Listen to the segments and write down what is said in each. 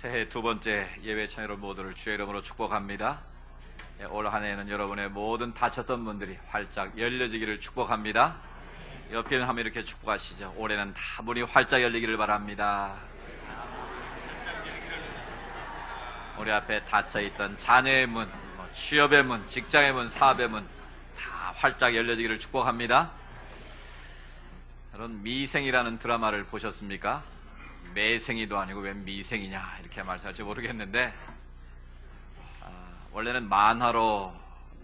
새해 두 번째 예배 참여로 모두를 주의 이름으로 축복합니다. 올 한 해에는 여러분의 모든 닫혔던 문들이 활짝 열려지기를 축복합니다. 옆에 한번 이렇게 축복하시죠. 올해는 다 문이 활짝 열리기를 바랍니다. 우리 앞에 닫혀있던 자녀의 문, 취업의 문, 직장의 문, 사업의 문 다 활짝 열려지기를 축복합니다. 여러분, 미생이라는 드라마를 보셨습니까? 매생이도 아니고 웬 미생이냐 이렇게 말씀할지 모르겠는데, 원래는 만화로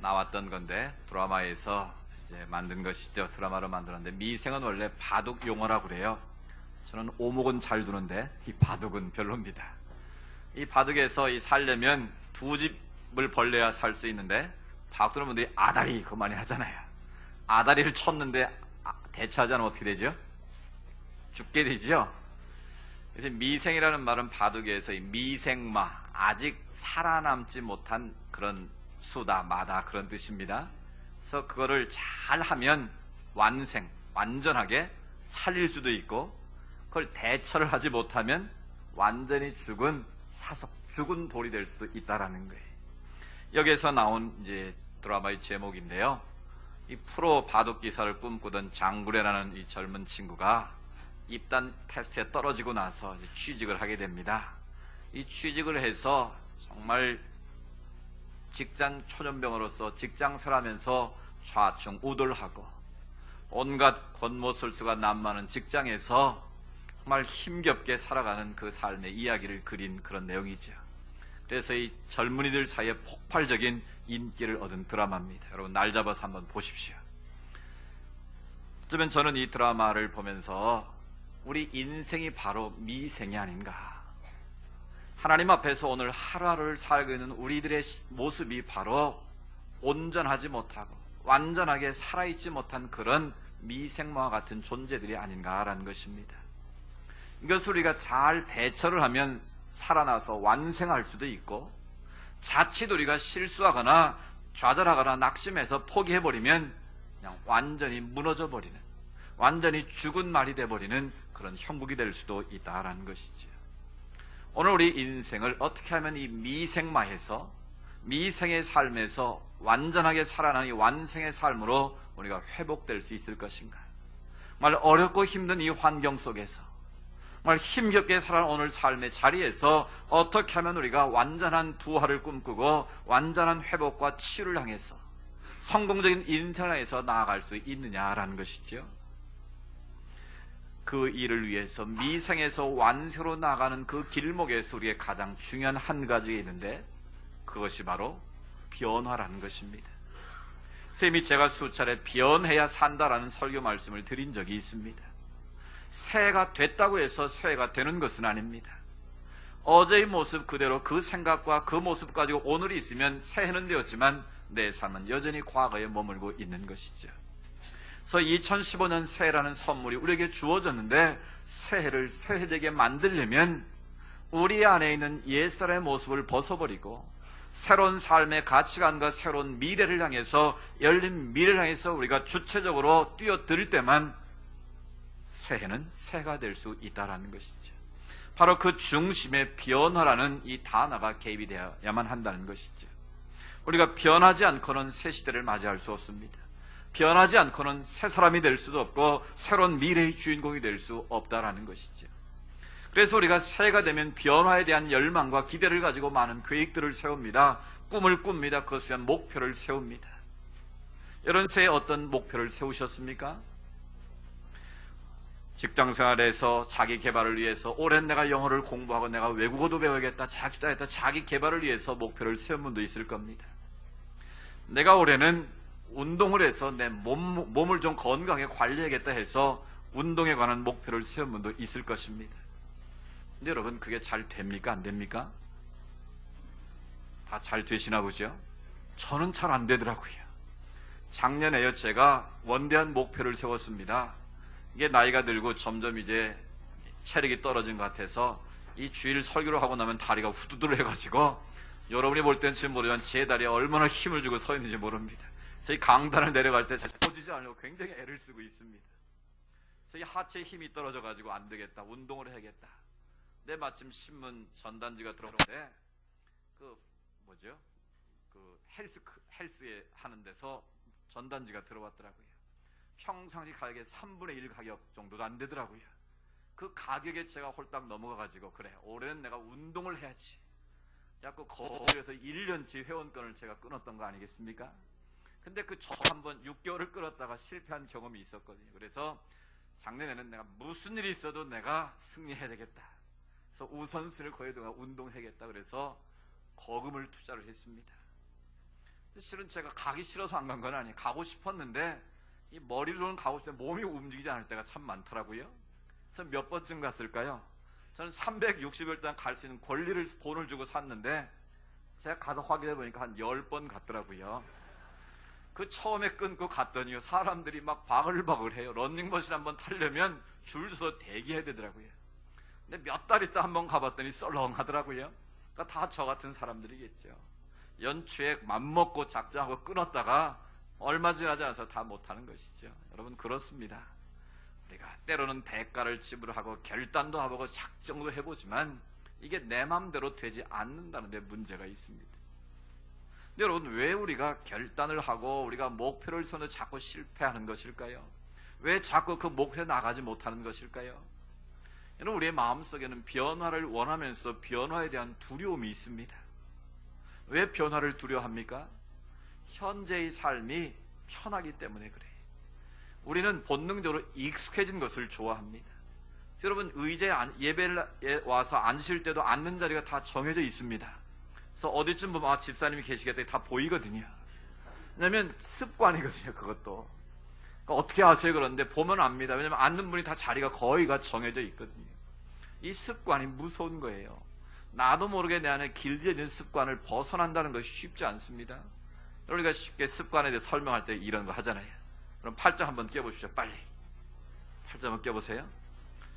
나왔던 건데 드라마에서 이제 만든 것이죠. 드라마로 만들었는데, 미생은 원래 바둑 용어라고 그래요. 저는 오목은 잘 두는데 이 바둑은 별로입니다. 이 바둑에서 살려면 두 집을 벌려야 살 수 있는데, 바둑 두는 분들이 아다리 그거 많이 하잖아요. 아다리를 쳤는데 대처하지 않으면 어떻게 되죠? 죽게 되죠. 그래서 미생이라는 말은 바둑에서 이 미생마, 아직 살아남지 못한 그런 수다, 마다 그런 뜻입니다. 그래서 그거를 잘 하면 완생, 완전하게 살릴 수도 있고, 그걸 대처를 하지 못하면 완전히 죽은 사석, 죽은 돌이 될 수도 있다라는 거예요. 여기에서 나온 이제 드라마의 제목인데요. 이 프로 바둑 기사를 꿈꾸던 장구레라는 이 젊은 친구가 입단 테스트에 떨어지고 나서 취직을 하게 됩니다. 이 취직을 해서 정말 직장 초년병으로서 직장생활하면서 좌충우돌하고 온갖 권모술수가 난무하는 직장에서 정말 힘겹게 살아가는 그 삶의 이야기를 그린 그런 내용이죠. 그래서 이 젊은이들 사이에 폭발적인 인기를 얻은 드라마입니다. 여러분, 날 잡아서 한번 보십시오. 어쩌면 저는 이 드라마를 보면서 우리 인생이 바로 미생이 아닌가, 하나님 앞에서 오늘 하루하루를 살고 있는 우리들의 모습이 바로 온전하지 못하고 완전하게 살아있지 못한 그런 미생마와 같은 존재들이 아닌가라는 것입니다. 이것을 우리가 잘 대처를 하면 살아나서 완생할 수도 있고, 자칫 우리가 실수하거나 좌절하거나 낙심해서 포기해버리면 그냥 완전히 무너져버리는, 완전히 죽은 말이 돼버리는 그런 형국이 될 수도 있다라는 것이죠. 오늘 우리 인생을 어떻게 하면 이 미생마에서, 미생의 삶에서 완전하게 살아나는 이 완생의 삶으로 우리가 회복될 수 있을 것인가. 정말 어렵고 힘든 이 환경 속에서 정말 힘겹게 살아가는 오늘 삶의 자리에서 어떻게 하면 우리가 완전한 부활을 꿈꾸고 완전한 회복과 치유를 향해서 성공적인 인생을 향해서 나아갈 수 있느냐라는 것이죠. 그 일을 위해서 미생에서 완세로 나가는 그 길목에서 우리의 가장 중요한 한 가지가 있는데, 그것이 바로 변화라는 것입니다. 쌤이 제가 수차례 변해야 산다라는 설교 말씀을 드린 적이 있습니다. 새해가 됐다고 해서 새해가 되는 것은 아닙니다. 어제의 모습 그대로 그 생각과 그 모습 가지고 오늘이 있으면 새해는 되었지만 내 삶은 여전히 과거에 머물고 있는 것이죠. 그래서 2015년 새해라는 선물이 우리에게 주어졌는데, 새해를 새해되게 만들려면 우리 안에 있는 옛사람의 모습을 벗어버리고 새로운 삶의 가치관과 새로운 미래를 향해서, 열린 미래를 향해서 우리가 주체적으로 뛰어들 때만 새해는 새해가 될 수 있다는 것이죠. 바로 그 중심에 변화라는 이 단어가 개입이 되어야만 한다는 것이죠. 우리가 변하지 않고는 새 시대를 맞이할 수 없습니다. 변하지 않고는 새 사람이 될 수도 없고 새로운 미래의 주인공이 될 수 없다라는 것이죠. 그래서 우리가 새해가 되면 변화에 대한 열망과 기대를 가지고 많은 계획들을 세웁니다. 꿈을 꿉니다. 그것을 위한 목표를 세웁니다. 이런 새해 어떤 목표를 세우셨습니까? 직장생활에서 자기 개발을 위해서 올해 내가 영어를 공부하고 내가 외국어도 배워야겠다, 자기 개발을 위해서 목표를 세운 분도 있을 겁니다. 내가 올해는 운동을 해서 내 몸을 좀 건강하게 관리해야겠다 해서 운동에 관한 목표를 세운 분도 있을 것입니다. 근데 여러분, 그게 잘 됩니까? 안 됩니까? 다 잘 되시나 보죠? 저는 잘 안 되더라고요. 작년에요, 제가 원대한 목표를 세웠습니다. 이게 나이가 들고 점점 이제 체력이 떨어진 것 같아서 이 주일 설교를 하고 나면 다리가 후두들 해가지고, 여러분이 볼 때는 지금 모르지만 제 다리에 얼마나 힘을 주고 서 있는지 모릅니다. 그래서 이 강단을 내려갈 때 보지지 않으려고 굉장히 애를 쓰고 있습니다. 그래서 이 하체에 힘이 떨어져가지고 안 되겠다, 운동을 해야겠다. 내 마침 신문 전단지가 들어오는데 헬스에 하는 데서 전단지가 들어왔더라고요. 평상시 가격의 3분의 1 가격 정도도 안 되더라고요. 그 가격에 제가 홀딱 넘어가가지고, 그래, 올해는 내가 운동을 해야지. 자꾸 거기에서 1년치 회원권을 제가 끊었던 거 아니겠습니까? 근데 한번 6개월을 끊었다가 실패한 경험이 있었거든요. 그래서 작년에는 내가 무슨 일이 있어도 내가 승리해야 되겠다. 그래서 우선순위를 거의 동안 운동해야겠다. 그래서 거금을 투자를 했습니다. 실은 제가 가기 싫어서 안 간 건 아니에요. 가고 싶었는데 이 머리로는 가고 싶은데 몸이 움직이지 않을 때가 참 많더라고요. 그래서 몇 번쯤 갔을까요? 저는 360일 동안 갈 수 있는 권리를 돈을 주고 샀는데 제가 가서 확인해 보니까 한 10번 갔더라고요. 그 처음에 끊고 갔더니요, 사람들이 막 바글바글 해요. 런닝머신 한번 타려면 줄 서서 대기해야 되더라고요. 근데 몇 달 있다 한번 가봤더니 썰렁하더라고요. 그러니까 다 저 같은 사람들이겠죠. 연초에 맘먹고 작정하고 끊었다가 얼마 지나지 않아서 다 못하는 것이죠. 여러분, 그렇습니다. 우리가 때로는 대가를 지불하고 결단도 하고 작정도 해보지만 이게 내 마음대로 되지 않는다는 데 문제가 있습니다. 근데 여러분, 왜 우리가 결단을 하고 우리가 목표를 세우는 자꾸 실패하는 것일까요? 왜 자꾸 그 목표에 나가지 못하는 것일까요? 여러분, 우리의 마음속에는 변화를 원하면서 변화에 대한 두려움이 있습니다. 왜 변화를 두려워합니까? 현재의 삶이 편하기 때문에 그래요. 우리는 본능적으로 익숙해진 것을 좋아합니다. 여러분, 예배에 와서 앉으실 때도 앉는 자리가 다 정해져 있습니다. 그래서 어디쯤 보면 집사님이 계시겠다 다 보이거든요. 왜냐하면 습관이거든요. 그것도. 그러니까 어떻게 아세요? 그런데 보면 압니다. 왜냐하면 앉는 분이 다 자리가 거의가 정해져 있거든요. 이 습관이 무서운 거예요. 나도 모르게 내 안에 길들여진 습관을 벗어난다는 것이 쉽지 않습니다. 우리가 쉽게 습관에 대해 설명할 때 이런 거 하잖아요. 그럼 팔짱 한번 껴보십시오. 빨리. 팔짱 한번 껴보세요.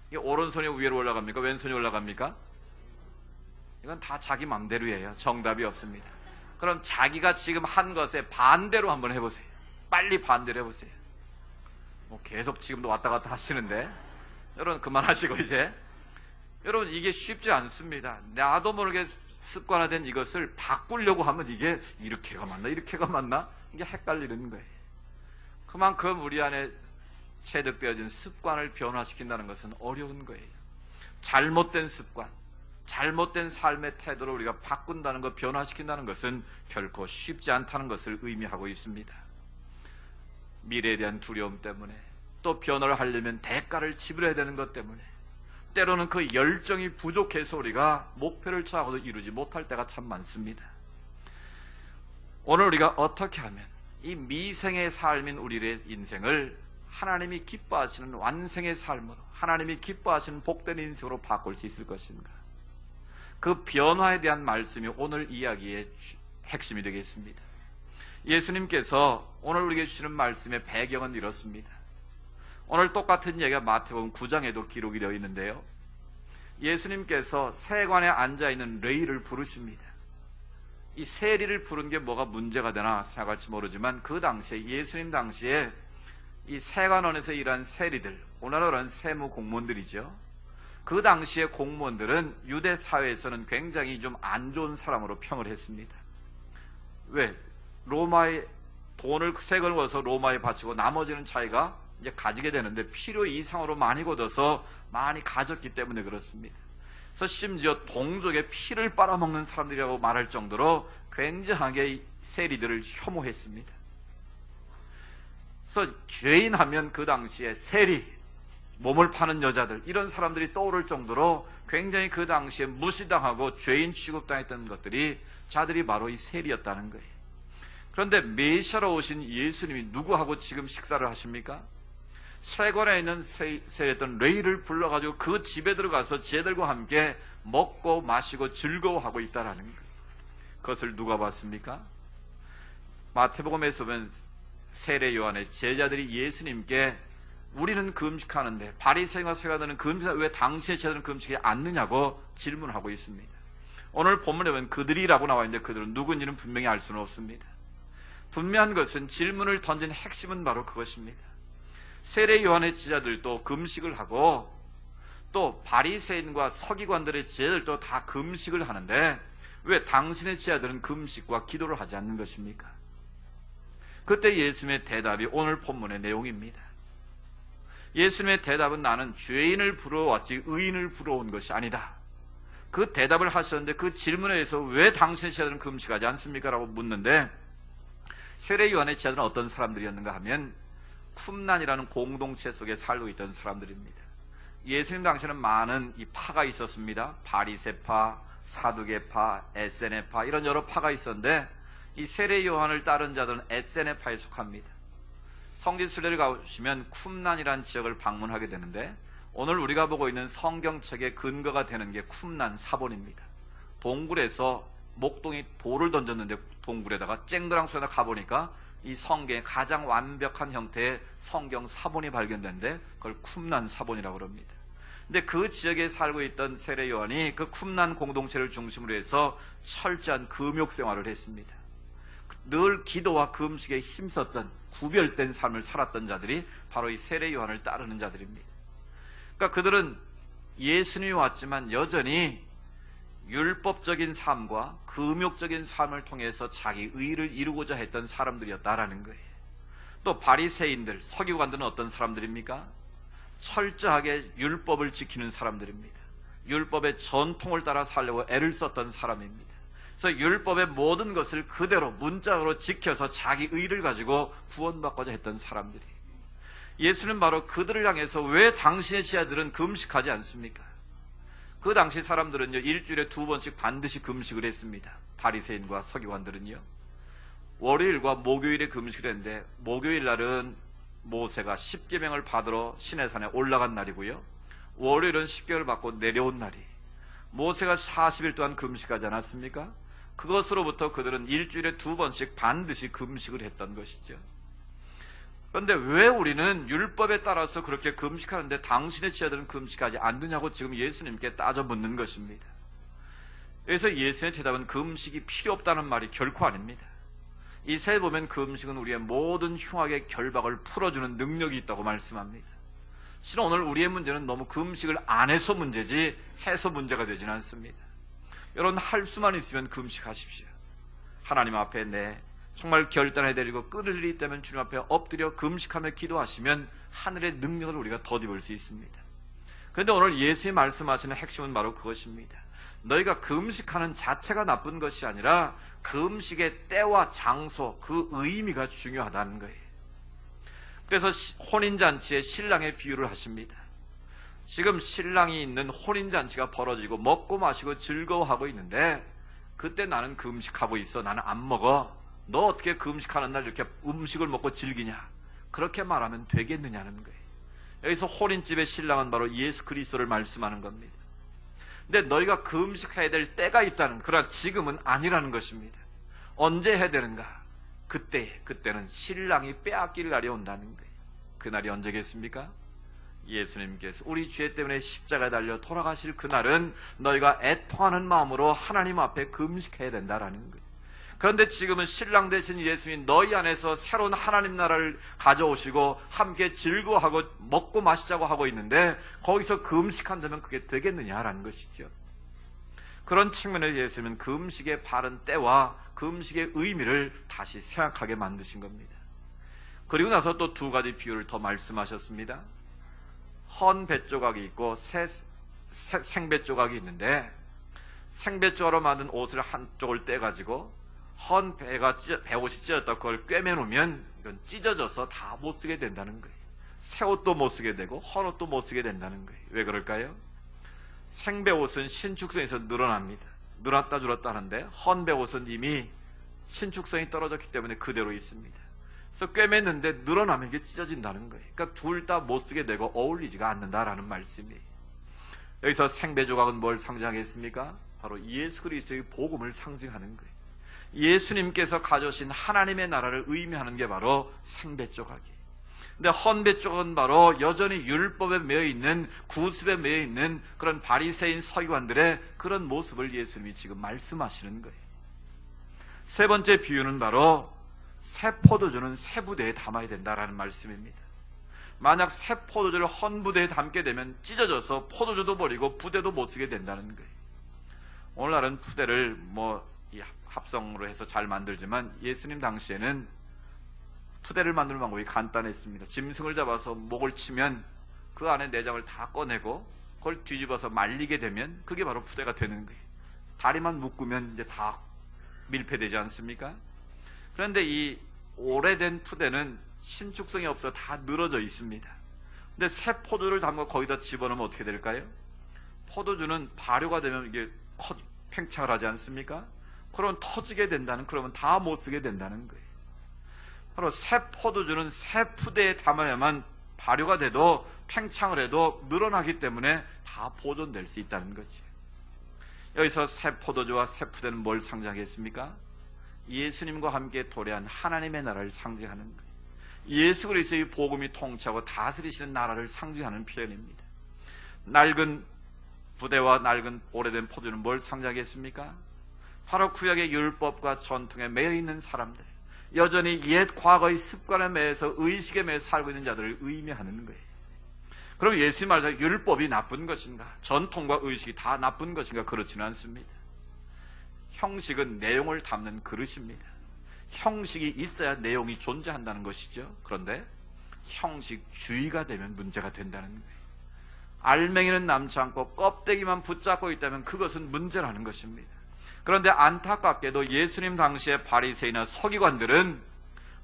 이게 오른손이 위로 올라갑니까? 왼손이 올라갑니까? 이건 다 자기 맘대로예요. 정답이 없습니다. 그럼 자기가 지금 한 것에 반대로 한번 해보세요. 빨리 반대로 해보세요. 계속 지금도 왔다 갔다 하시는데, 여러분 그만하시고 이제. 여러분, 이게 쉽지 않습니다. 나도 모르게 습관화된 이것을 바꾸려고 하면 이게 이렇게가 맞나 이렇게가 맞나 이게 헷갈리는 거예요. 그만큼 우리 안에 체득되어진 습관을 변화시킨다는 것은 어려운 거예요. 잘못된 습관, 잘못된 삶의 태도를 우리가 바꾼다는 것, 변화시킨다는 것은 결코 쉽지 않다는 것을 의미하고 있습니다. 미래에 대한 두려움 때문에, 또 변화를 하려면 대가를 지불해야 되는 것 때문에, 때로는 그 열정이 부족해서 우리가 목표를 정하고도 이루지 못할 때가 참 많습니다. 오늘 우리가 어떻게 하면 이 미생의 삶인 우리의 인생을 하나님이 기뻐하시는 완생의 삶으로, 하나님이 기뻐하시는 복된 인생으로 바꿀 수 있을 것인가? 그 변화에 대한 말씀이 오늘 이야기의 핵심이 되겠습니다. 예수님께서 오늘 우리에게 주시는 말씀의 배경은 이렇습니다. 오늘 똑같은 얘기가 마태복음 9장에도 기록이 되어 있는데요, 예수님께서 세관에 앉아있는 레위를 부르십니다. 이 세리를 부른 게 뭐가 문제가 되나 생각할지 모르지만, 그 당시에, 예수님 당시에 이 세관원에서 일한 세리들, 오늘날은 세무 공무원들이죠. 그 당시의 공무원들은 유대 사회에서는 굉장히 좀 안 좋은 사람으로 평을 했습니다. 왜? 로마의 돈을, 세금을 얻어서 로마에 바치고 나머지는 자기가 이제 가지게 되는데 필요 이상으로 많이 걷어서 많이 가졌기 때문에 그렇습니다. 그래서 심지어 동족의 피를 빨아먹는 사람들이라고 말할 정도로 굉장하게 세리들을 혐오했습니다. 그래서 죄인 하면 그 당시에 세리, 몸을 파는 여자들, 이런 사람들이 떠오를 정도로 굉장히 그 당시에 무시당하고 죄인 취급당했던 것들이, 자들이 바로 이 세리였다는 거예요. 그런데 메시아로 오신 예수님이 누구하고 지금 식사를 하십니까? 세관에 있는 세리였던 레위를 불러가지고 그 집에 들어가서 쟤들과 함께 먹고 마시고 즐거워하고 있다라는 거예요. 그것을 누가 봤습니까? 마태복음에서 보면 세례 요한의 제자들이 예수님께 우리는 금식하는데 바리새인과 서기관들은 금식하는데 왜 당신의 제자들은 금식하지 않느냐고 질문하고 있습니다. 오늘 본문에 보면 그들이라고 나와 있는데 그들은 누군지는 분명히 알 수는 없습니다. 분명한 것은 질문을 던진 핵심은 바로 그것입니다. 세례 요한의 제자들도 금식을 하고 또 바리새인과 서기관들의 제자들도 다 금식을 하는데 왜 당신의 제자들은 금식과 기도를 하지 않는 것입니까? 그때 예수님의 대답이 오늘 본문의 내용입니다. 예수님의 대답은 나는 죄인을 부러왔지 의인을 부러온 것이 아니다. 그 대답을 하셨는데 그 질문에 의해서 왜 당신의 제자들은 금식하지 않습니까? 라고 묻는데 세례 요한의 제자들은 어떤 사람들이었는가 하면 쿰란이라는 공동체 속에 살고 있던 사람들입니다. 예수님 당시에는 많은 이 파가 있었습니다. 바리새파, 사두개파, 에세네파 이런 여러 파가 있었는데 이 세례 요한을 따른 자들은 에세네파에 속합니다. 성지 순례를 가보시면 쿰란이라는 지역을 방문하게 되는데 오늘 우리가 보고 있는 성경책의 근거가 되는 게 쿰란 사본입니다. 동굴에서 목동이 돌을 던졌는데 동굴에다가 쨍그랑 소에다 가보니까 이 성경의 가장 완벽한 형태의 성경 사본이 발견됐는데 그걸 쿰란 사본이라고 합니다. 근데 그 지역에 살고 있던 세례 요한이 그 쿰란 공동체를 중심으로 해서 철저한 금욕 생활을 했습니다. 늘 기도와 금식에 힘썼던 구별된 삶을 살았던 자들이 바로 이 세례 요한을 따르는 자들입니다. 그러니까 그들은 예수님이 왔지만 여전히 율법적인 삶과 금욕적인 삶을 통해서 자기 의를 이루고자 했던 사람들이었다라는 거예요. 또 바리새인들, 서기관들은 어떤 사람들입니까? 철저하게 율법을 지키는 사람들입니다. 율법의 전통을 따라 살려고 애를 썼던 사람입니다. 그래서 율법의 모든 것을 그대로 문자로 지켜서 자기 의를 가지고 구원받고자 했던 사람들이 예수는 바로 그들을 향해서 왜 당신의 제자들은 금식하지 않습니까? 그 당시 사람들은요 일주일에 2번씩 반드시 금식을 했습니다. 바리새인과 서기관들은요 월요일과 목요일에 금식을 했는데 목요일 날은 모세가 십계명을 받으러 시내산에 올라간 날이고요 월요일은 십계명을 받고 내려온 날이 모세가 40일 동안 금식하지 않았습니까? 그것으로부터 그들은 일주일에 2번씩 반드시 금식을 했던 것이죠. 그런데 왜 우리는 율법에 따라서 그렇게 금식하는데 당신의 제자들은 금식하지 않느냐고 지금 예수님께 따져 묻는 것입니다. 그래서 예수님의 대답은 금식이 필요 없다는 말이 결코 아닙니다. 이 세 보면 금식은 우리의 모든 흉악의 결박을 풀어주는 능력이 있다고 말씀합니다. 실은 오늘 우리의 문제는 너무 금식을 안 해서 문제지 해서 문제가 되지는 않습니다. 여러분 할 수만 있으면 금식하십시오. 하나님 앞에 정말 결단해 내리고 끊을 일이 있다면 주님 앞에 엎드려 금식하며 기도하시면 하늘의 능력을 우리가 덧입을 수 있습니다. 그런데 오늘 예수님이 말씀하시는 핵심은 바로 그것입니다. 너희가 금식하는 자체가 나쁜 것이 아니라 금식의 때와 장소, 그 의미가 중요하다는 거예요. 그래서 혼인잔치에 신랑의 비유를 하십니다. 지금 신랑이 있는 혼인잔치가 벌어지고 먹고 마시고 즐거워하고 있는데 그때 나는 금식하고 있어. 나는 안 먹어. 너 어떻게 금식하는 날 이렇게 음식을 먹고 즐기냐? 그렇게 말하면 되겠느냐는 거예요. 여기서 혼인집의 신랑은 바로 예수 그리스도를 말씀하는 겁니다. 근데 너희가 금식해야 될 때가 있다는, 그러나 지금은 아니라는 것입니다. 언제 해야 되는가? 그때는 신랑이 빼앗길 날이 온다는 거예요. 그날이 언제겠습니까? 예수님께서 우리 죄 때문에 십자가에 달려 돌아가실 그날은 너희가 애통하는 마음으로 하나님 앞에 금식해야 된다라는 거예요. 그런데 지금은 신랑 되신 예수님이 너희 안에서 새로운 하나님 나라를 가져오시고 함께 즐거워하고 먹고 마시자고 하고 있는데 거기서 금식한다면 그게 되겠느냐라는 것이죠. 그런 측면에서 예수님은 금식의 바른 때와 금식의 의미를 다시 생각하게 만드신 겁니다. 그리고 나서 또 2가지 비유를 더 말씀하셨습니다. 헌 배 조각이 있고 생배 조각이 있는데 생배 조각으로 만든 옷을 한쪽을 떼가지고 헌 배옷이 찢어졌다 그걸 꿰매놓으면 이건 찢어져서 다 못 쓰게 된다는 거예요. 새 옷도 못 쓰게 되고 헌 옷도 못 쓰게 된다는 거예요. 왜 그럴까요? 생배옷은 신축성에서 늘어납니다. 늘었다 줄었다 하는데 헌 배옷은 이미 신축성이 떨어졌기 때문에 그대로 있습니다. 그래서 꿰맸는데 늘어나면 이게 찢어진다는 거예요. 그러니까 둘 다 못 쓰게 되고 어울리지가 않는다라는 말씀이에요. 여기서 생배 조각은 뭘 상징하겠습니까? 바로 예수 그리스도의 복음을 상징하는 거예요. 예수님께서 가져오신 하나님의 나라를 의미하는 게 바로 생배 조각이에요. 근데 헌배 조각은 바로 여전히 율법에 매여 있는, 구습에 매여 있는 그런 바리새인 서기관들의 그런 모습을 예수님이 지금 말씀하시는 거예요. 세 번째 비유는 바로 새 포도주는 새 부대에 담아야 된다라는 말씀입니다. 만약 새 포도주를 헌 부대에 담게 되면 찢어져서 포도주도 버리고 부대도 못 쓰게 된다는 거예요. 오늘날은 푸대를 이 합성으로 해서 잘 만들지만 예수님 당시에는 푸대를 만드는 방법이 간단했습니다. 짐승을 잡아서 목을 치면 그 안에 내장을 다 꺼내고 그걸 뒤집어서 말리게 되면 그게 바로 푸대가 되는 거예요. 다리만 묶으면 이제 다 밀폐되지 않습니까? 그런데 이 오래된 푸대는 신축성이 없어 다 늘어져 있습니다. 근데 새 포도를 담고 거기다 집어넣으면 어떻게 될까요? 포도주는 발효가 되면 이게 팽창을 하지 않습니까? 그러면 터지게 된다는, 그러면 다 못 쓰게 된다는 거예요. 바로 새 포도주는 새 푸대에 담아야만 발효가 돼도 팽창을 해도 늘어나기 때문에 다 보존될 수 있다는 거지. 여기서 새 포도주와 새 푸대는 뭘 상징하겠습니까? 예수님과 함께 도래한 하나님의 나라를 상징하는 거예요. 예수 그리스도의 복음이 통치하고 다스리시는 나라를 상징하는 표현입니다. 낡은 부대와 낡은 오래된 포도주는 뭘 상징하겠습니까? 바로 구약의 율법과 전통에 매여 있는 사람들, 여전히 옛 과거의 습관에 매여서 의식에 매여 살고 있는 자들을 의미하는 거예요. 그럼 예수님 말해서 율법이 나쁜 것인가? 전통과 의식이 다 나쁜 것인가? 그렇지는 않습니다. 형식은 내용을 담는 그릇입니다. 형식이 있어야 내용이 존재한다는 것이죠. 그런데 형식주의가 되면 문제가 된다는 거예요. 알맹이는 남지 않고 껍데기만 붙잡고 있다면 그것은 문제라는 것입니다. 그런데 안타깝게도 예수님 당시의 바리새인이나 서기관들은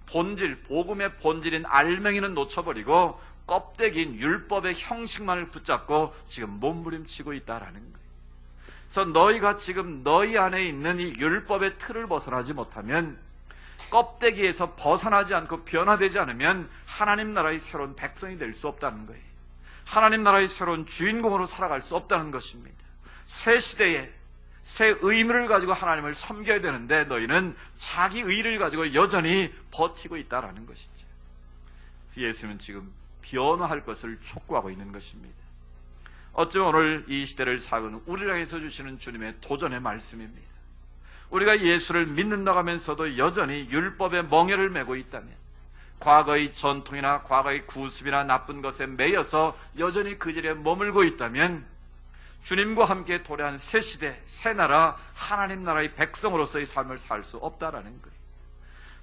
본질, 복음의 본질인 알맹이는 놓쳐버리고 껍데기인 율법의 형식만을 붙잡고 지금 몸부림치고 있다라는 거예요. 그래서 너희가 지금 너희 안에 있는 이 율법의 틀을 벗어나지 못하면, 껍데기에서 벗어나지 않고 변화되지 않으면 하나님 나라의 새로운 백성이 될 수 없다는 거예요. 하나님 나라의 새로운 주인공으로 살아갈 수 없다는 것입니다. 새 시대에 새 의무를 가지고 하나님을 섬겨야 되는데 너희는 자기 의를 가지고 여전히 버티고 있다라는 것이죠. 예수님은 지금 변화할 것을 촉구하고 있는 것입니다. 어쩌면 오늘 이 시대를 살아가는 우리를 향해서 주시는 주님의 도전의 말씀입니다. 우리가 예수를 믿는다고 하면서도 여전히 율법의 멍에를 메고 있다면, 과거의 전통이나 과거의 구습이나 나쁜 것에 매여서 여전히 그 자리에 머물고 있다면, 주님과 함께 도래한 새 시대, 새 나라, 하나님 나라의 백성으로서의 삶을 살 수 없다라는 거예요.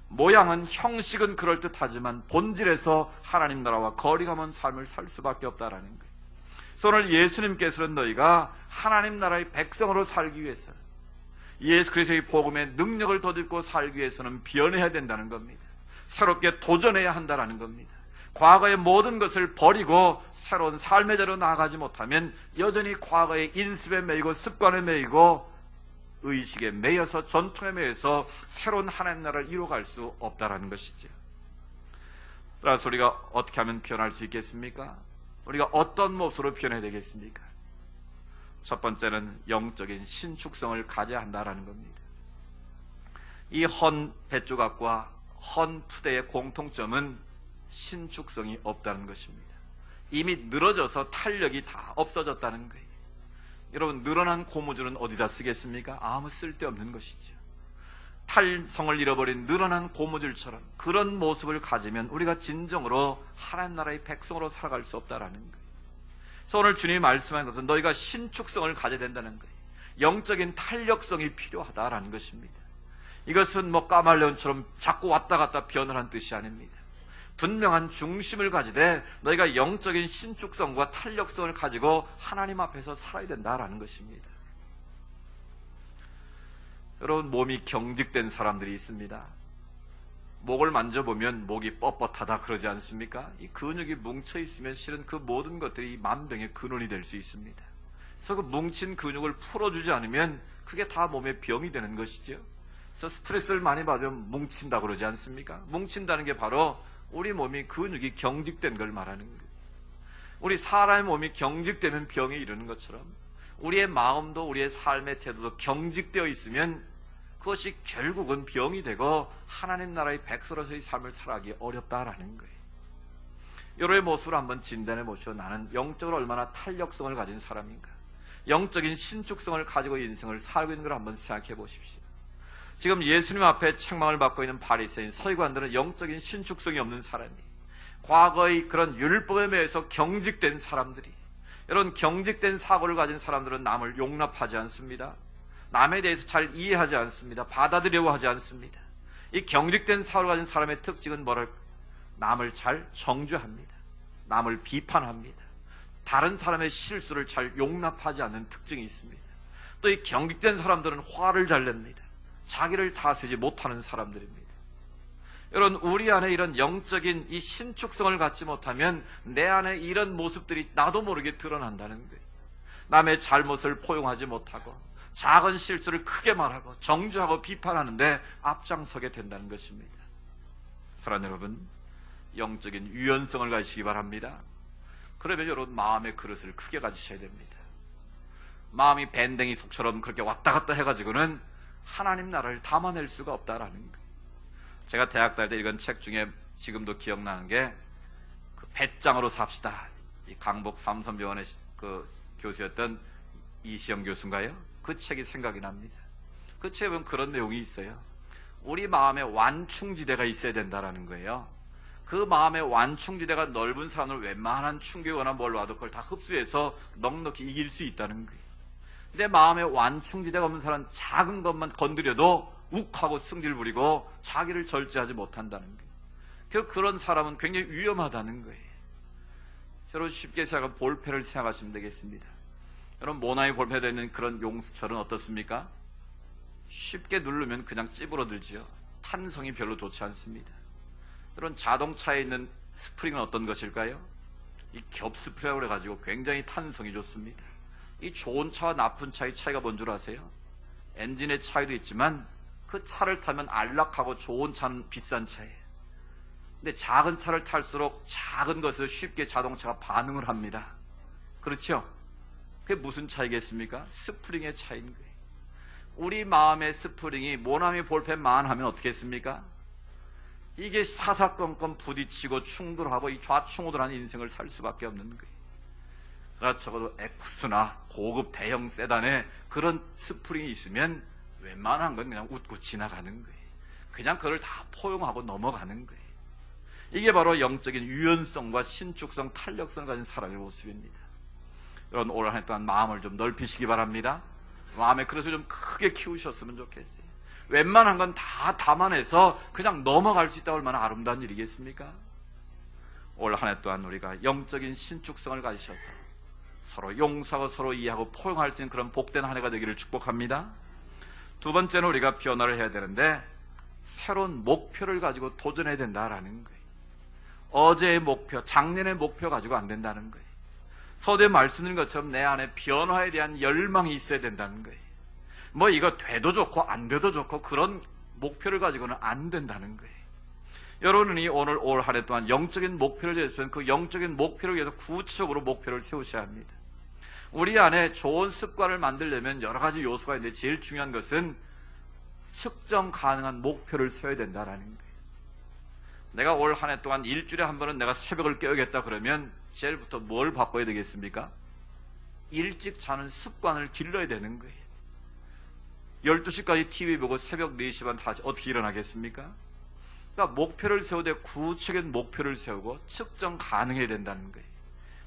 모양은, 형식은 그럴듯하지만 본질에서 하나님 나라와 거리가 먼 삶을 살 수밖에 없다라는 거예요. 그래서 오늘 예수님께서는 너희가 하나님 나라의 백성으로 살기 위해서, 예수 그리스도의 복음의 능력을 덧입고 살기 위해서는 변해야 된다는 겁니다. 새롭게 도전해야 한다는 겁니다. 과거의 모든 것을 버리고 새로운 삶의 자리로 나아가지 못하면 여전히 과거의 인습에 매이고 습관에 매이고 의식에 매여서 전통에 매여서 새로운 하나님 나라를 이루어갈 수 없다는 것이죠. 그래서 우리가 어떻게 하면 변할 수 있겠습니까? 우리가 어떤 모습으로 변해야 되겠습니까? 첫 번째는 영적인 신축성을 가져야 한다는 겁니다. 이 헌 뱃조각과 헌 푸대의 공통점은 신축성이 없다는 것입니다. 이미 늘어져서 탄력이 다 없어졌다는 거예요. 여러분, 늘어난 고무줄은 어디다 쓰겠습니까? 아무 쓸데없는 것이죠. 탈성을 잃어버린 늘어난 고무줄처럼 그런 모습을 가지면 우리가 진정으로 하나님 나라의 백성으로 살아갈 수 없다는 거예요. 그래서 오늘 주님이 말씀하는 것은 너희가 신축성을 가져야 된다는 거예요. 영적인 탄력성이 필요하다라는 것입니다. 이것은 까말레온처럼 자꾸 왔다 갔다 변화한 뜻이 아닙니다. 분명한 중심을 가지되 너희가 영적인 신축성과 탄력성을 가지고 하나님 앞에서 살아야 된다라는 것입니다. 여러분, 몸이 경직된 사람들이 있습니다. 목을 만져보면 목이 뻣뻣하다 그러지 않습니까? 이 근육이 뭉쳐있으면 실은 그 모든 것들이 만병의 근원이 될 수 있습니다. 그래서 그 뭉친 근육을 풀어주지 않으면 그게 다 몸의 병이 되는 것이죠. 그래서 스트레스를 많이 받으면 뭉친다 그러지 않습니까? 뭉친다는 게 바로 우리 몸이 근육이 경직된 걸 말하는 거예요. 우리 사람의 몸이 경직되면 병에 이르는 것처럼 우리의 마음도 우리의 삶의 태도도 경직되어 있으면 그것이 결국은 병이 되고 하나님 나라의 백성으로서의 삶을 살아가기 어렵다라는 거예요. 여러의 모습을 한번 진단해 보시오. 나는 영적으로 얼마나 탄력성을 가진 사람인가, 영적인 신축성을 가지고 인생을 살고 있는 걸 한번 생각해 보십시오. 지금 예수님 앞에 책망을 받고 있는 바리새인 서기관들은 영적인 신축성이 없는 사람이, 과거의 그런 율법에 매여서 경직된 사람들이, 이런 경직된 사고를 가진 사람들은 남을 용납하지 않습니다. 남에 대해서 잘 이해하지 않습니다. 받아들여고 하지 않습니다. 이 경직된 사고를 가진 사람의 특징은 뭐랄까? 남을 잘 정죄합니다. 남을 비판합니다. 다른 사람의 실수를 잘 용납하지 않는 특징이 있습니다. 또 이 경직된 사람들은 화를 잘 냅니다. 자기를 다스리지 못하는 사람들입니다. 여러분, 우리 안에 이런 영적인 이 신축성을 갖지 못하면 내 안에 이런 모습들이 나도 모르게 드러난다는 거예요. 남의 잘못을 포용하지 못하고 작은 실수를 크게 말하고 정죄하고 비판하는데 앞장서게 된다는 것입니다. 사랑하는 여러분, 영적인 유연성을 가지시기 바랍니다. 그러면 여러분, 마음의 그릇을 크게 가지셔야 됩니다. 마음이 밴댕이 속처럼 그렇게 왔다 갔다 해가지고는 하나님 나라를 담아낼 수가 없다라는 거예요. 제가 대학 다닐 때 읽은 책 중에 지금도 기억나는 게 그 배짱으로 삽시다, 이 강북 삼선병원의 그 교수였던 이시영 교수인가요? 그 책이 생각이 납니다. 그 책에 보면 그런 내용이 있어요. 우리 마음에 완충지대가 있어야 된다라는 거예요. 그 마음의 완충지대가 넓은 사람을 웬만한 충격이나 뭘 와도 그걸 다 흡수해서 넉넉히 이길 수 있다는 거예요. 근데 마음에 완충지대가 없는 사람은 작은 것만 건드려도 욱하고 승질 부리고 자기를 절제하지 못한다는 거예요. 그런 사람은 굉장히 위험하다는 거예요. 여러분, 쉽게 생각하면 볼펜을 생각하시면 되겠습니다. 여러분, 모나미 볼펜에 있는 그런 용수철은 어떻습니까? 쉽게 누르면 그냥 찌부러들지요. 탄성이 별로 좋지 않습니다. 여러분, 자동차에 있는 스프링은 어떤 것일까요? 이 겹스프링이라고 해가지고 굉장히 탄성이 좋습니다. 이 좋은 차와 나쁜 차의 차이가 뭔 줄 아세요? 엔진의 차이도 있지만 그 차를 타면 안락하고 좋은 차는 비싼 차예요. 근데 작은 차를 탈수록 작은 것을 쉽게 자동차가 반응을 합니다. 그렇죠? 그게 무슨 차이겠습니까? 스프링의 차이인 거예요. 우리 마음의 스프링이 모나미 볼펜만 하면 어떻게 했습니까? 이게 사사건건 부딪히고 충돌하고 이 좌충우돌하는 인생을 살 수밖에 없는 거예요. 그러나 적어도 에쿠스나 고급 대형 세단에 그런 스프링이 있으면 웬만한 건 그냥 웃고 지나가는 거예요. 그냥 그걸 다 포용하고 넘어가는 거예요. 이게 바로 영적인 유연성과 신축성, 탄력성을 가진 사람의 모습입니다. 여러분, 올 한 해 동안 마음을 좀 넓히시기 바랍니다. 마음의 그릇을 좀 크게 키우셨으면 좋겠어요. 웬만한 건 다 담아내서 그냥 넘어갈 수 있다고 얼마나 아름다운 일이겠습니까? 올 한 해 동안 우리가 영적인 신축성을 가지셔서 서로 용서하고 서로 이해하고 포용할 수 있는 그런 복된 한 해가 되기를 축복합니다. 두 번째는 우리가 변화를 해야 되는데 새로운 목표를 가지고 도전해야 된다라는 거예요. 어제의 목표, 작년의 목표 가지고 안 된다는 거예요. 서두에 말씀드린 것처럼 내 안에 변화에 대한 열망이 있어야 된다는 거예요. 뭐 이거 돼도 좋고 안 돼도 좋고 그런 목표를 가지고는 안 된다는 거예요. 여러분이 오늘 올 한 해 동안 영적인 목표를 제시하면 그 영적인 목표를 위해서 구체적으로 목표를 세우셔야 합니다. 우리 안에 좋은 습관을 만들려면 여러 가지 요소가 있는데 제일 중요한 것은 측정 가능한 목표를 세워야 된다는 거예요. 내가 올 한 해 동안 일주일에 한 번은 내가 새벽을 깨우겠다 그러면 제일부터 뭘 바꿔야 되겠습니까? 일찍 자는 습관을 길러야 되는 거예요. 12시까지 TV 보고 새벽 4시 반 다시 어떻게 일어나겠습니까? 그러니까 목표를 세우되 구체적인 목표를 세우고 측정 가능해야 된다는 거예요.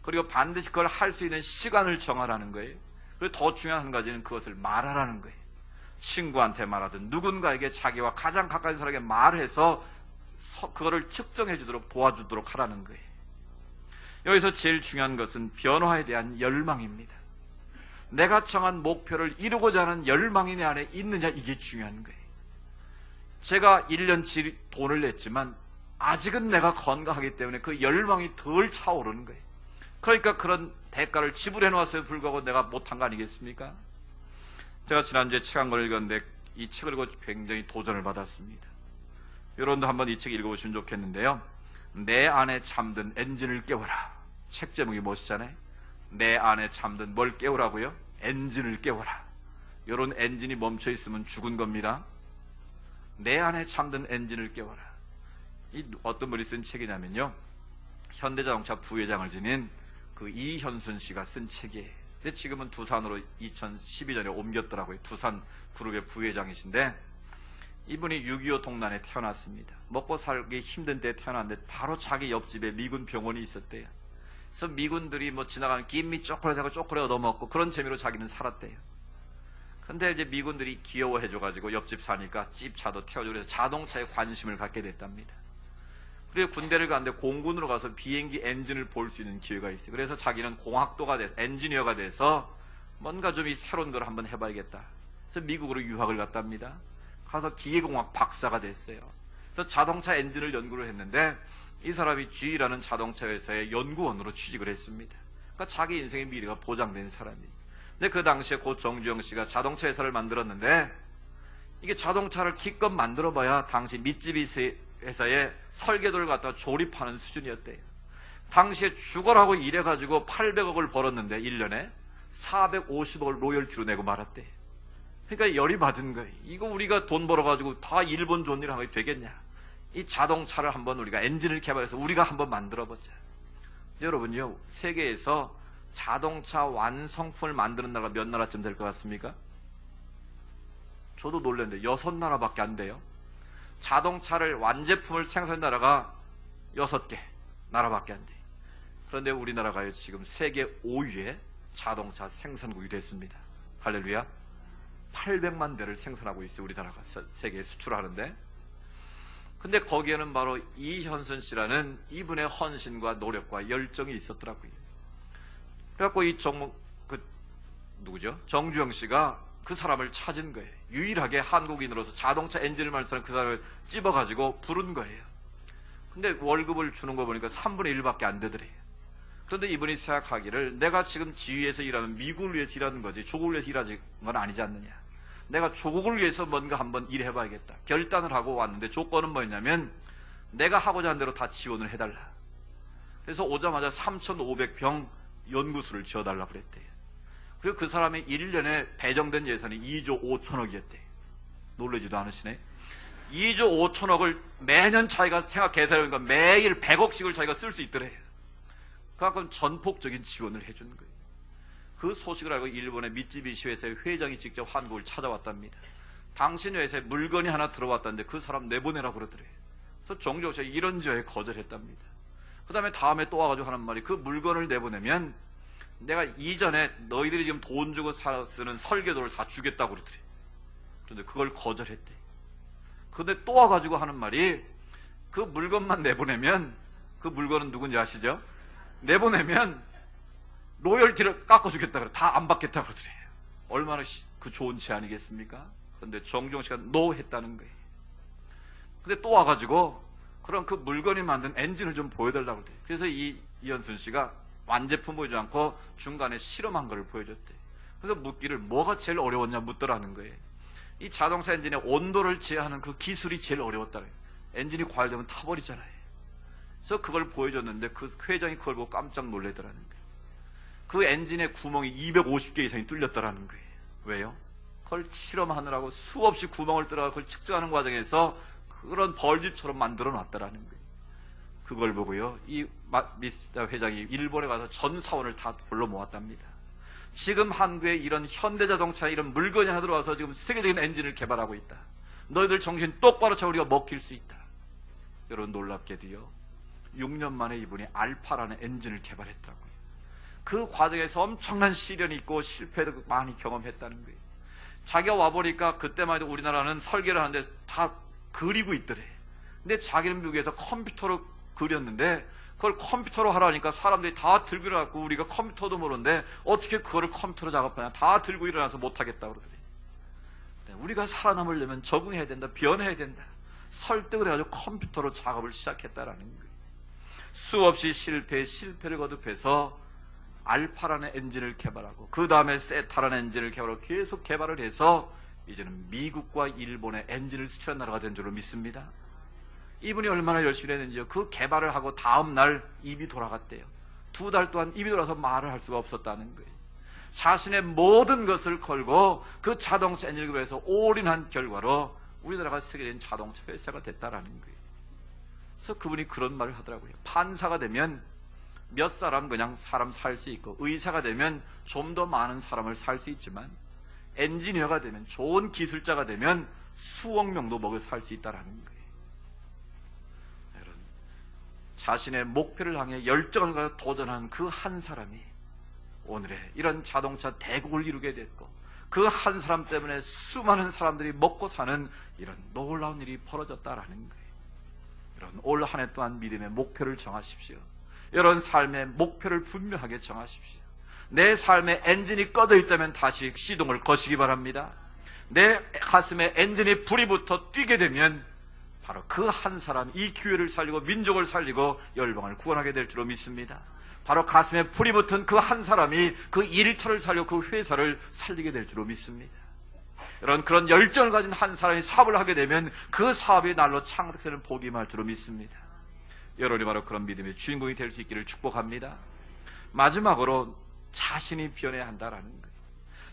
그리고 반드시 그걸 할 수 있는 시간을 정하라는 거예요. 그리고 더 중요한 한 가지는 그것을 말하라는 거예요. 친구한테 말하든 누군가에게 자기와 가장 가까운 사람에게 말해서 그거를 측정해 주도록 도와주도록 하라는 거예요. 여기서 제일 중요한 것은 변화에 대한 열망입니다. 내가 정한 목표를 이루고자 하는 열망이 내 안에 있느냐, 이게 중요한 거예요. 제가 1년치 돈을 냈지만 아직은 내가 건강하기 때문에 그 열망이 덜 차오르는 거예요. 그러니까 그런 대가를 지불해 놓았음에도 불구하고 내가 못한 거 아니겠습니까? 제가 지난주에 책 한 권 읽었는데 이 책을 읽고 굉장히 도전을 받았습니다. 여러분도 한번 이 책 읽어보시면 좋겠는데요. 내 안에 잠든 엔진을 깨워라. 책 제목이 멋있잖아요. 내 안에 잠든 뭘 깨우라고요? 엔진을 깨워라. 이런 엔진이 멈춰 있으면 죽은 겁니다. 내 안에 잠든 엔진을 깨워라. 이 어떤 분이 쓴 책이냐면요, 현대자동차 부회장을 지닌 그 이현순 씨가 쓴 책이에요. 근데 지금은 두산으로 2012년에 옮겼더라고요. 두산 그룹의 부회장이신데, 이분이 6.25 동란에 태어났습니다. 먹고 살기 힘든 때 태어났는데 바로 자기 옆집에 미군 병원이 있었대요. 그래서 미군들이 뭐 지나가는 김미 초콜릿하고 초콜릿 얻어먹고 그런 재미로 자기는 살았대요. 근데 이제 미군들이 귀여워해줘가지고 옆집 사니까 집차도 태워주고 그래서 자동차에 관심을 갖게 됐답니다. 그리고 군대를 가는데 공군으로 가서 비행기 엔진을 볼 수 있는 기회가 있어요. 그래서 자기는 공학도가 돼서 엔지니어가 돼서 뭔가 좀 이 새로운 걸 한번 해봐야겠다. 그래서 미국으로 유학을 갔답니다. 가서 기계공학 박사가 됐어요. 그래서 자동차 엔진을 연구를 했는데 이 사람이 G라는 자동차 회사의 연구원으로 취직을 했습니다. 그러니까 자기 인생의 미래가 보장된 사람이에요. 근데 그 당시에 고 정주영 씨가 자동차 회사를 만들었는데 이게 자동차를 기껏 만들어봐야 당시 미쯔비시 회사의 설계도를 갖다가 조립하는 수준이었대요. 당시에 죽어라고 일해가지고 800억을 벌었는데 1년에 450억을 로열티로 내고 말았대요. 그러니까 열이 받은 거예요. 이거 우리가 돈 벌어가지고 다 일본 좋은 일 하게 되겠냐. 이 자동차를 한번 우리가 엔진을 개발해서 우리가 한번 만들어보자. 여러분요, 세계에서 자동차 완성품을 만드는 나라가 몇 나라쯤 될 것 같습니까? 저도 놀랐는데 6나라밖에 안 돼요. 자동차를 완제품을 생산하는 나라가 6개 나라밖에 안 돼요. 그런데 우리나라가 지금 세계 5위의 자동차 생산국이 됐습니다. 할렐루야. 800만 대를 생산하고 있어요. 우리나라가 세계에 수출하는데. 근데 거기에는 바로 이현순 씨라는 이분의 헌신과 노력과 열정이 있었더라고요. 그래갖고 이 누구죠? 정주영 씨가 그 사람을 찾은 거예요. 유일하게 한국인으로서 자동차 엔진을 만드는 그 사람을 찝어가지고 부른 거예요. 근데 월급을 주는 거 보니까 3분의 1밖에 안 되더래요. 그런데 이분이 생각하기를 내가 지금 지위에서 일하는 미국을 위해서 일하는 거지 조국을 위해서 일하는 건 아니지 않느냐. 내가 조국을 위해서 뭔가 한번 일해봐야겠다. 결단을 하고 왔는데 조건은 뭐였냐면 내가 하고자 한 대로 다 지원을 해달라. 그래서 오자마자 3,500평 연구소를 지어달라 그랬대요. 그리고 그 사람이 1년에 배정된 예산이 2조 5천억이었대요. 놀라지도 않으시네. 2조 5천억을 매년 자기가 계산해보니까 매일 100억씩을 자기가 쓸 수 있더래요. 그만큼 전폭적인 지원을 해준 거예요. 그 소식을 알고 일본의 미쯔비시 회사의 회장이 직접 한국을 찾아왔답니다. 당신 회사에 물건이 하나 들어왔다는데 그 사람 내보내라고 그러더래요. 그래서 정주영 씨가 이런저런 거절했답니다. 그 다음에 또 와가지고 하는 말이 그 물건을 내보내면 내가 이전에 너희들이 지금 돈 주고 쓰는 설계도를 다 주겠다고 그러더래요. 그런데 그걸 거절했대. 근데 또 와가지고 하는 말이 그 물건만 내보내면 그 물건은 누군지 아시죠? 내보내면 로열티를 깎아주겠다 그래. 다 안 받겠다 그러더래요. 얼마나 그 좋은 제안이겠습니까? 그런데 정주영 씨가 노 했다는 거예요. 근데 또 와가지고 그럼 그 물건이 만든 엔진을 좀 보여달라고 그래요. 그래서 이현순 씨가 완제품 보이지 않고 중간에 실험한 걸 보여줬대. 그래서 묻기를 뭐가 제일 어려웠냐 묻더라는 거예요. 이 자동차 엔진의 온도를 제어하는 그 기술이 제일 어려웠다. 엔진이 과열되면 타버리잖아요. 그래서 그걸 보여줬는데 그 회장이 그걸 보고 깜짝 놀래더라는 거예요. 그 엔진의 구멍이 250개 이상이 뚫렸더라는 거예요. 왜요? 그걸 실험하느라고 수없이 구멍을 뚫어서 그걸 측정하는 과정에서 그런 벌집처럼 만들어 놨더라는 거예요. 그걸 보고요, 이 미스터 회장이 일본에 가서 전 사원을 다 불러 모았답니다. 지금 한국에 이런 현대자동차에 이런 물건이 하나 들어와서 지금 세계적인 엔진을 개발하고 있다. 너희들 정신 똑바로 차려 우리가 먹힐 수 있다. 여러분 놀랍게도요, 6년 만에 이분이 알파라는 엔진을 개발했더라고요. 그 과정에서 엄청난 시련이 있고 실패도 많이 경험했다는 거예요. 자기가 와보니까 그때만 해도 우리나라는 설계를 하는데 다 그리고 있더래. 근데 자기는 미국에서 컴퓨터로 그렸는데 그걸 컴퓨터로 하라니까 사람들이 다 들고 일어나고 우리가 컴퓨터도 모르는데 어떻게 그거를 컴퓨터로 작업하냐. 다 들고 일어나서 못하겠다 그러더래. 우리가 살아남으려면 적응해야 된다. 변해야 된다. 설득을 해가지고 컴퓨터로 작업을 시작했다라는 거예요. 수없이 실패를 거듭해서 알파라는 엔진을 개발하고 그 다음에 세타라는 엔진을 개발하고 계속 개발을 해서 이제는 미국과 일본의 엔진을 수출한 나라가 된 줄로 믿습니다. 이분이 얼마나 열심히 했는지요. 그 개발을 하고 다음 날 입이 돌아갔대요. 2달 동안 입이 돌아서 말을 할 수가 없었다는 거예요. 자신의 모든 것을 걸고 그 자동차 엔진을 개발해서 올인한 결과로 우리나라가 세계적인 자동차 회사가 됐다라는 거예요. 그래서 그분이 그런 말을 하더라고요. 판사가 되면 몇 사람 그냥 사람 살 수 있고, 의사가 되면 좀 더 많은 사람을 살 수 있지만, 엔지니어가 되면, 좋은 기술자가 되면 수억 명도 먹여 살 수 있다는 거예요. 여러분, 자신의 목표를 향해 열정을 가지고 도전한 그 한 사람이 오늘의 이런 자동차 대국을 이루게 됐고, 그 한 사람 때문에 수많은 사람들이 먹고 사는 이런 놀라운 일이 벌어졌다라는 거예요. 이런 올 한 해 또한 믿음의 목표를 정하십시오. 이런 삶의 목표를 분명하게 정하십시오. 내 삶의 엔진이 꺼져 있다면 다시 시동을 거시기 바랍니다. 내 가슴에 엔진이 불이 붙어 뛰게 되면 바로 그 한 사람, 이 기회를 살리고 민족을 살리고 열방을 구원하게 될 줄로 믿습니다. 바로 가슴에 불이 붙은 그 한 사람이 그 일터를 살리고 그 회사를 살리게 될 줄로 믿습니다. 그런 열정을 가진 한 사람이 사업을 하게 되면 그 사업이 날로 창작되는 복이 임할 줄로 믿습니다. 여러분이 바로 그런 믿음의 주인공이 될 수 있기를 축복합니다. 마지막으로 자신이 변해야 한다라는 거예요.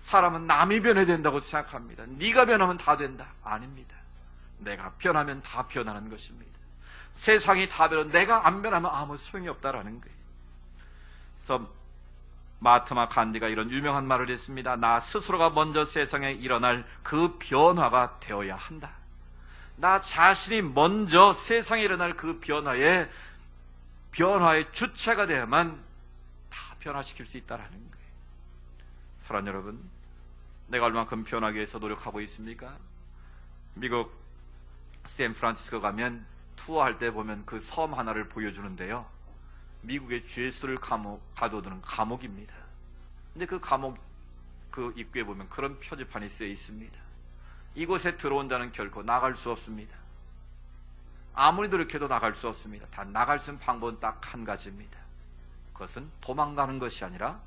사람은 남이 변해야 된다고 생각합니다. 네가 변하면 다 된다. 아닙니다. 내가 변하면 다 변하는 것입니다. 세상이 다 변하면 내가 안 변하면 아무 소용이 없다라는 거예요. 그래서 마하트마 간디가 이런 유명한 말을 했습니다. 나 스스로가 먼저 세상에 일어날 그 변화가 되어야 한다. 나 자신이 먼저 세상에 일어날 그 변화의 주체가 되야만 다 변화시킬 수 있다는 거예요. 사랑하는 여러분, 내가 얼만큼 변하기 위해서 노력하고 있습니까? 미국 샌프란시스코 가면 투어할 때 보면 그 섬 하나를 보여주는데요, 미국의 죄수를 가둬두는 감옥입니다. 근데 그 감옥 그 입구에 보면 그런 표지판이 쓰여 있습니다. 이곳에 들어온 자는 결코 나갈 수 없습니다. 아무리 노력해도 나갈 수 없습니다. 다 나갈 수 있는 방법은 딱 한 가지입니다. 그것은 도망가는 것이 아니라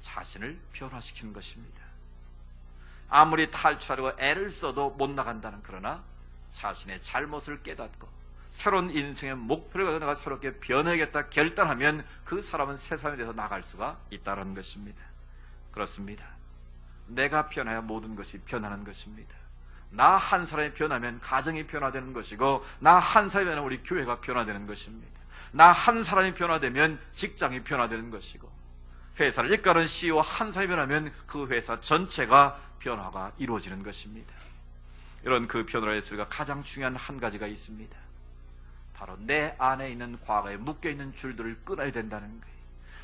자신을 변화시키는 것입니다. 아무리 탈출하려고 애를 써도 못 나간다는, 그러나 자신의 잘못을 깨닫고 새로운 인생의 목표를 가지고 내가 새롭게 변해야겠다 결단하면 그 사람은 새 사람이 돼서 나갈 수가 있다는 것입니다. 그렇습니다. 내가 변해야 모든 것이 변하는 것입니다. 나 한 사람이 변하면 가정이 변화되는 것이고, 나 한 사람이 변하면 우리 교회가 변화되는 것입니다. 나 한 사람이 변화되면 직장이 변화되는 것이고, 회사를 이끌어가는 CEO 한 사람이 변하면 그 회사 전체가 변화가 이루어지는 것입니다. 이런 그 변화의 수가 가장 중요한 한 가지가 있습니다. 바로 내 안에 있는 과거에 묶여있는 줄들을 끊어야 된다는 거예요.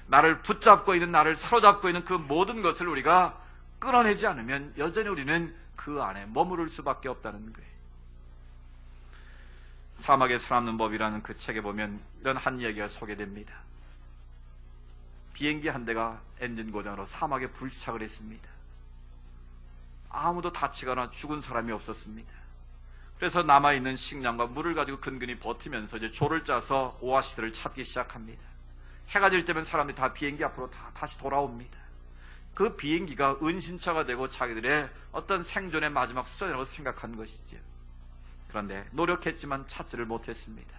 나를 붙잡고 있는, 나를 사로잡고 있는 그 모든 것을 우리가 끊어내지 않으면 여전히 우리는 그 안에 머무를 수밖에 없다는 거예요. 사막에 살아남는 법이라는 그 책에 보면 이런 한 이야기가 소개됩니다. 비행기 한 대가 엔진 고장으로 사막에 불시착을 했습니다. 아무도 다치거나 죽은 사람이 없었습니다. 그래서 남아있는 식량과 물을 가지고 근근히 버티면서 이제 조를 짜서 오아시스를 찾기 시작합니다. 해가 질 때면 사람들이 다 비행기 앞으로 다시 돌아옵니다. 그 비행기가 은신처가 되고 자기들의 어떤 생존의 마지막 수단이라고 생각한 것이지요. 그런데 노력했지만 찾지를 못했습니다.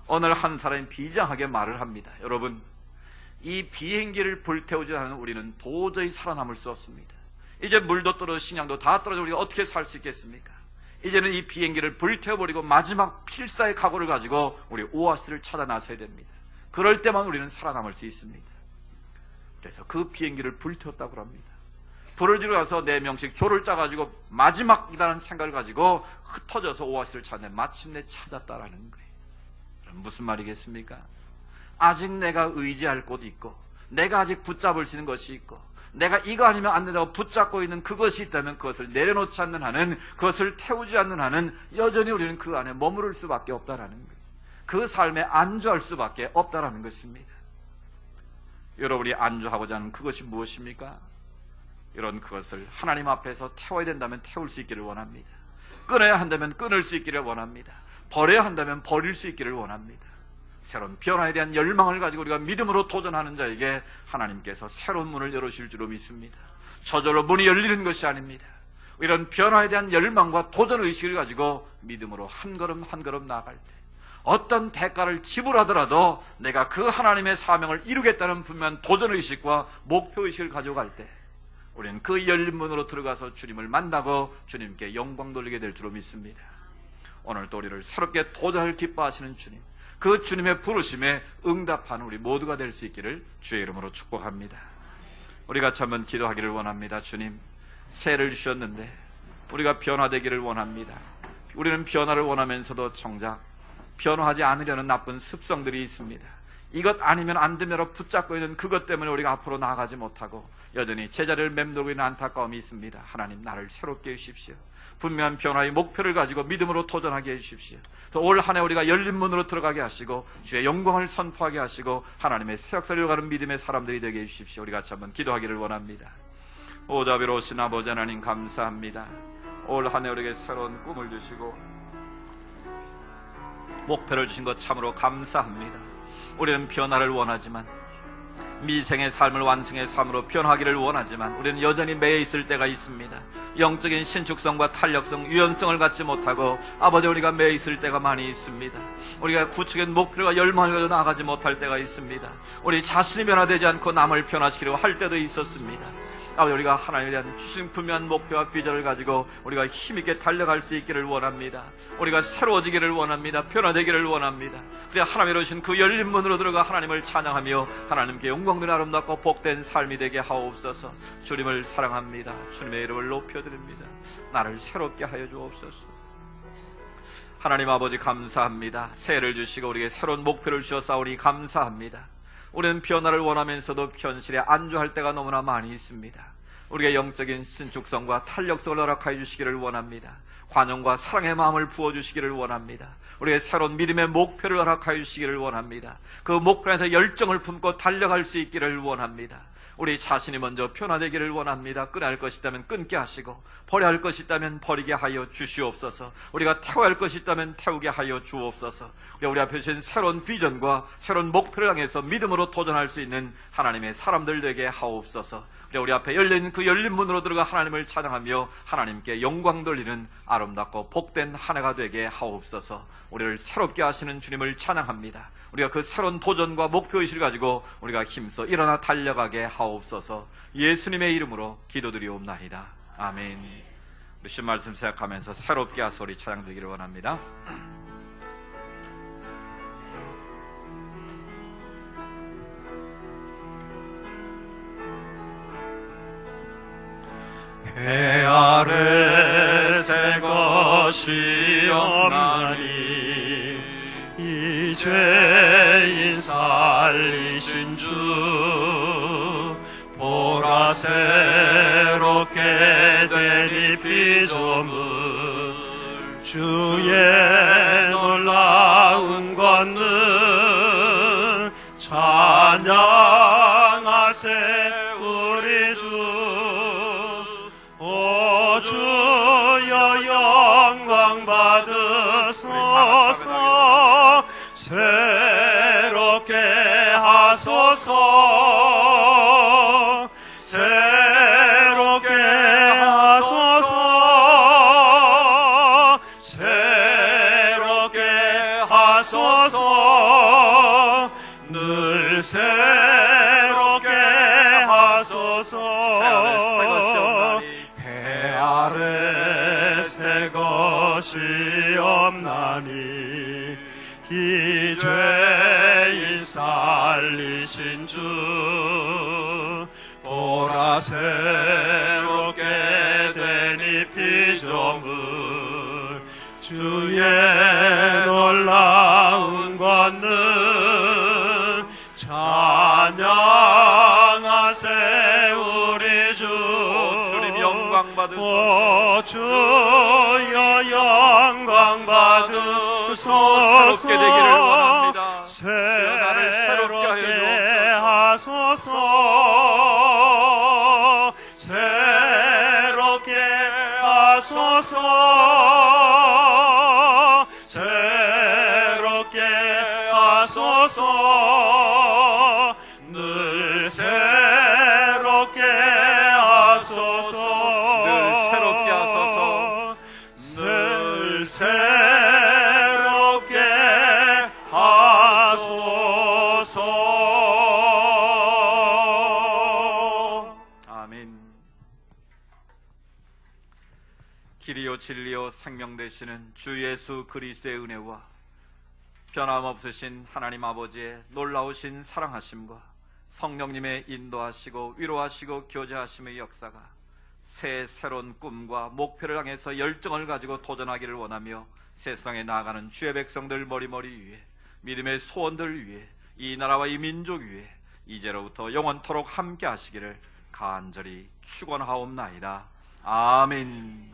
어느 날 한 사람이 비장하게 말을 합니다. 여러분, 이 비행기를 불태우지 않은 우리는 도저히 살아남을 수 없습니다. 이제 물도 떨어지고 식량도 다 떨어지고 우리가 어떻게 살 수 있겠습니까? 이제는 이 비행기를 불태워버리고 마지막 필사의 각오를 가지고 우리 오아시스를 찾아 나서야 됩니다. 그럴 때만 우리는 살아남을 수 있습니다. 그래서 그 비행기를 불태웠다고 합니다. 불을 지르고 나서 4명씩 조를 짜가지고 마지막이라는 생각을 가지고 흩어져서 오아시스를 찾는데 마침내 찾았다라는 거예요. 그럼 무슨 말이겠습니까? 아직 내가 의지할 곳이 있고, 내가 아직 붙잡을 수 있는 것이 있고, 내가 이거 아니면 안 된다고 붙잡고 있는 그것이 있다면 그것을 내려놓지 않는 한은, 그것을 태우지 않는 한은 여전히 우리는 그 안에 머무를 수밖에 없다라는 거예요. 그 삶에 안주할 수밖에 없다라는 것입니다. 여러분이 안주하고자 하는 그것이 무엇입니까? 이런 그것을 하나님 앞에서 태워야 된다면 태울 수 있기를 원합니다. 끊어야 한다면 끊을 수 있기를 원합니다. 버려야 한다면 버릴 수 있기를 원합니다. 새로운 변화에 대한 열망을 가지고 우리가 믿음으로 도전하는 자에게 하나님께서 새로운 문을 열어주실 줄로 믿습니다. 저절로 문이 열리는 것이 아닙니다. 이런 변화에 대한 열망과 도전의식을 가지고 믿음으로 한 걸음 한 걸음 나아갈 때, 어떤 대가를 지불하더라도 내가 그 하나님의 사명을 이루겠다는 분명한 도전의식과 목표의식을 가지고 갈 때, 우리는 그 열린 문으로 들어가서 주님을 만나고 주님께 영광 돌리게 될 줄로 믿습니다. 오늘도 우리를 새롭게 도전을 기뻐하시는 주님, 그 주님의 부르심에 응답하는 우리 모두가 될 수 있기를 주의 이름으로 축복합니다. 우리 같이 한번 기도하기를 원합니다. 주님, 새해를 주셨는데 우리가 변화되기를 원합니다. 우리는 변화를 원하면서도 정작 변화하지 않으려는 나쁜 습성들이 있습니다. 이것 아니면 안 되면로 붙잡고 있는 그것 때문에 우리가 앞으로 나아가지 못하고 여전히 제자리를 맴돌고 있는 안타까움이 있습니다. 하나님, 나를 새롭게 해주십시오. 분명한 변화의 목표를 가지고 믿음으로 도전하게 해주십시오. 또 올 한 해 우리가 열린 문으로 들어가게 하시고 주의 영광을 선포하게 하시고 하나님의 새 역사를 이어가는 믿음의 사람들이 되게 해주십시오. 우리 같이 한번 기도하기를 원합니다. 오자비로우신 아버지 하나님, 감사합니다. 올 한 해 우리에게 새로운 꿈을 주시고 목표를 주신 것 참으로 감사합니다. 우리는 변화를 원하지만, 미생의 삶을 완성의 삶으로 변화하기를 원하지만 우리는 여전히 매여 있을 때가 있습니다. 영적인 신축성과 탄력성, 유연성을 갖지 못하고 아버지, 우리가 매여 있을 때가 많이 있습니다. 우리가 구체적인 목표와 열망을 가지고 나아가지 못할 때가 있습니다. 우리 자신이 변화되지 않고 남을 변화시키려고 할 때도 있었습니다. 아버지, 우리가 하나님에 대한 주신 분명한 목표와 비전을 가지고 우리가 힘있게 달려갈 수 있기를 원합니다. 우리가 새로워지기를 원합니다. 변화되기를 원합니다. 그래 하나님이 주신 그 열린 문으로 들어가 하나님을 찬양하며 하나님께 영광되는 아름답고 복된 삶이 되게 하옵소서. 주님을 사랑합니다. 주님의 이름을 높여드립니다. 나를 새롭게 하여 주옵소서. 하나님 아버지, 감사합니다. 새해를 주시고 우리에게 새로운 목표를 주셨사오니 감사합니다. 우리는 변화를 원하면서도 현실에 안주할 때가 너무나 많이 있습니다. 우리가 영적인 신축성과 탄력성을 허락하여 주시기를 원합니다. 관용과 사랑의 마음을 부어주시기를 원합니다. 우리의 새로운 믿음의 목표를 허락하여 주시기를 원합니다. 그 목표에서 열정을 품고 달려갈 수 있기를 원합니다. 우리 자신이 먼저 변화되기를 원합니다. 끊어야 할 것이 있다면 끊게 하시고, 버려야 할 것이 있다면 버리게 하여 주시옵소서. 우리가 태워야 할 것이 있다면 태우게 하여 주옵소서. 우리 앞에 주신 새로운 비전과 새로운 목표를 향해서 믿음으로 도전할 수 있는 하나님의 사람들 되게 하옵소서. 우리 앞에 열린 그 열린 문으로 들어가 하나님을 찬양하며 하나님께 영광 돌리는 아름답고 복된 한 해가 되게 하옵소서. 우리를 새롭게 하시는 주님을 찬양합니다. 우리가 그 새로운 도전과 목표의식을 가지고 우리가 힘써 일어나 달려가게 하옵소서. 예수님의 이름으로 기도드리옵나이다. 아멘. 우리 신 말씀 생각하면서 새롭게 하소리 찬양드리기를 원합니다. 해 아래 새 것이 없나니 이 죄인 살리신 주 보라 새롭게 된 이 피조물 주의 놀라운 권능 찬양하세 우리 주. 주여 영광 받으소서. 새롭게 하소서. 새롭게 하소서. 새롭게 하소서. 늘 새롭게 하소서. 해 아래 새 것이 없나니 이 죄인 살리신 주 보라 새롭게 된 이 피조물 주의 놀라운 권능 찬양하세 우리 주. 주님 영광 받으소서. 주여 영광 받으소서. 새롭게 되기를 원합니다. 주여 나를 새롭게 하여 하소서. 새롭게 하소서. 새롭게 하소서. 늘 새롭게 하소서. 늘 새롭게 하소서. 늘 새롭게 하소서. 아멘. 길이요 진리요 생명 되시는 주 예수 그리스도의 은혜와 변함없으신 하나님 아버지의 놀라우신 사랑하심과 성령님의 인도하시고 위로하시고 교제하심의 역사가 새로운 꿈과 목표를 향해서 열정을 가지고 도전하기를 원하며 세상에 나아가는 주의 백성들 머리머리 위에 믿음의 소원들 위에 이 나라와 이 민족 위에 이제로부터 영원토록 함께 하시기를 간절히 축원하옵나이다. 아멘.